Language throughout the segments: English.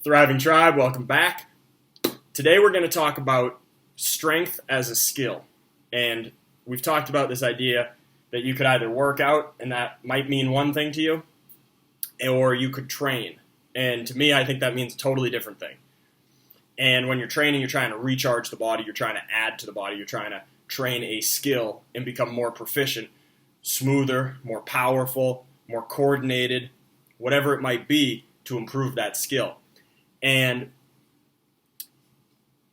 Thriving Tribe, welcome back. Today we're going to talk about strength as a skill. And we've talked about this idea that you could either work out, and that might mean one thing to you, or you could train. And to me, I think that means a totally different thing. And when you're training, you're trying to recharge the body, you're trying to add to the body, you're trying to train a skill and become more proficient, smoother, more powerful, more coordinated, whatever it might be to improve that skill. And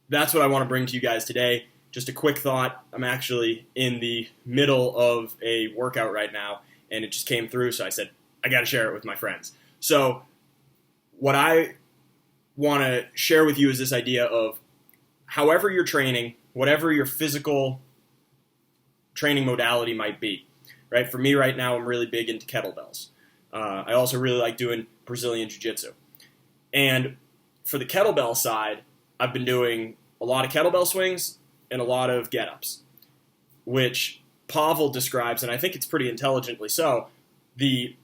that's what I want to bring to you guys today. Just a quick thought. I'm actually in the middle of a workout right now, and it just came through, so I said, I got to share it with my friends. So what I want to share with you is this idea of however you're training, whatever your physical training modality might be. Right? For me right now, I'm really big into kettlebells. I also really like doing Brazilian Jiu-Jitsu. And for the kettlebell side, I've been doing a lot of kettlebell swings and a lot of get-ups, which Pavel describes, and I think it's pretty intelligently so. The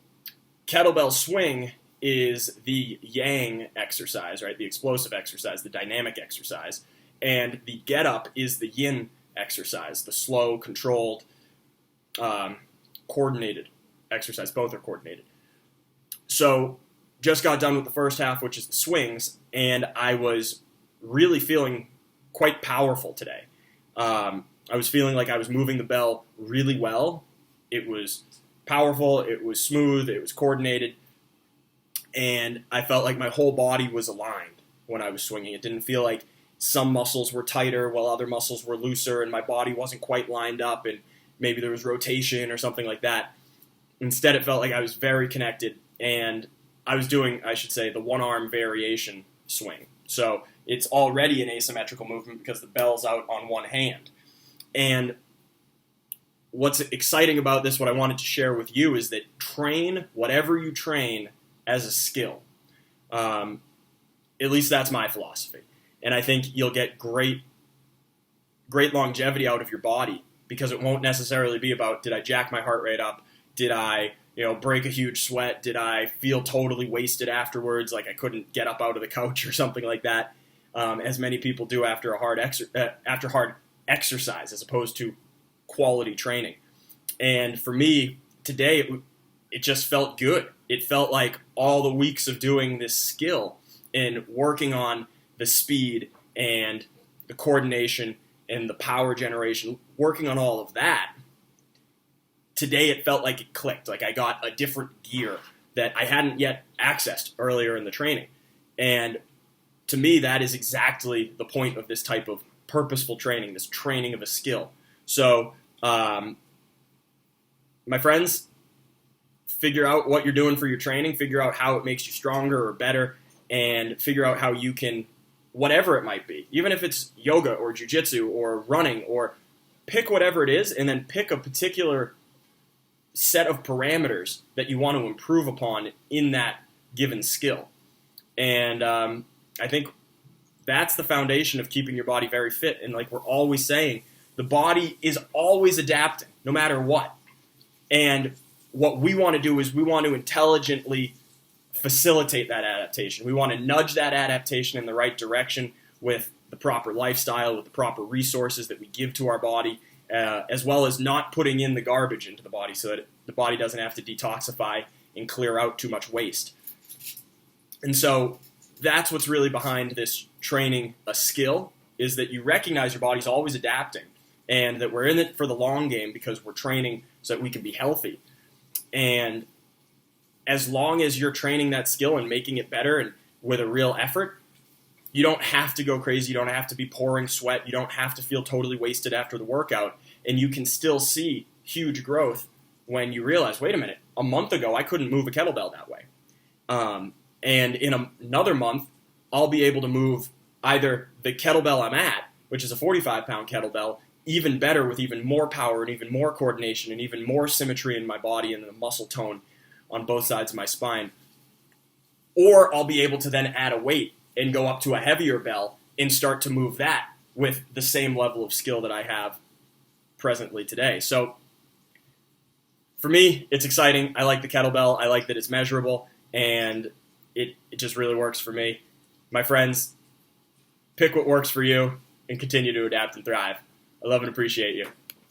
kettlebell swing is the yang exercise, right? The explosive exercise, the dynamic exercise. And the get-up is the yin exercise, the slow, controlled, coordinated exercise. Both are coordinated. So just got done with the first half, which is the swings, and I was really feeling quite powerful today. I was feeling like I was moving the bell really well. It was powerful, it was smooth, it was coordinated, and I felt like my whole body was aligned when I was swinging. It didn't feel like some muscles were tighter while other muscles were looser, and my body wasn't quite lined up, and maybe there was rotation or something like that. Instead, it felt like I was very connected, and I was doing, I should say, the one-arm variation swing. So it's already an asymmetrical movement because the bell's out on one hand. And what's exciting about this, what I wanted to share with you, is that train whatever you train as a skill. At least that's my philosophy. And I think you'll get great longevity out of your body because it won't necessarily be about, did I jack my heart rate up? Did I break a huge sweat? Did I feel totally wasted afterwards, like I couldn't get up out of the couch or something like that, as many people do after hard exercise, as opposed to quality training. And for me, today, it just felt good. It felt like all the weeks of doing this skill and working on the speed and the coordination and the power generation, working on all of that, today it felt like it clicked, like I got a different gear that I hadn't yet accessed earlier in the training. And to me, that is exactly the point of this type of purposeful training, this training of a skill. So, my friends, figure out what you're doing for your training, figure out how it makes you stronger or better, and figure out how you can, whatever it might be, even if it's yoga or jiu-jitsu or running, or pick whatever it is, and then pick a particular set of parameters that you want to improve upon in that given skill. And I think that's the foundation of keeping your body very fit. And like we're always saying, the body is always adapting, no matter what. And what we want to do is we want to intelligently facilitate that adaptation. We want to nudge that adaptation in the right direction with the proper lifestyle, with the proper resources that we give to our body, as well as not putting in the garbage into the body so that the body doesn't have to detoxify and clear out too much waste. And so that's what's really behind this training a skill, is that you recognize your body's always adapting and that we're in it for the long game because we're training so that we can be healthy. And as long as you're training that skill and making it better and with a real effort, you don't have to go crazy. You don't have to be pouring sweat. You don't have to feel totally wasted after the workout. And you can still see huge growth when you realize, wait a minute, a month ago I couldn't move a kettlebell that way. And in another month, I'll be able to move either the kettlebell I'm at, which is a 45-pound kettlebell, even better with even more power and even more coordination and even more symmetry in my body and the muscle tone on both sides of my spine. Or I'll be able to then add a weight and go up to a heavier bell and start to move that with the same level of skill that I have presently today. So for me, it's exciting. I like the kettlebell. I like that it's measurable, and it just really works for me. my friends, pick what works for you and continue to adapt and thrive. I love and appreciate you.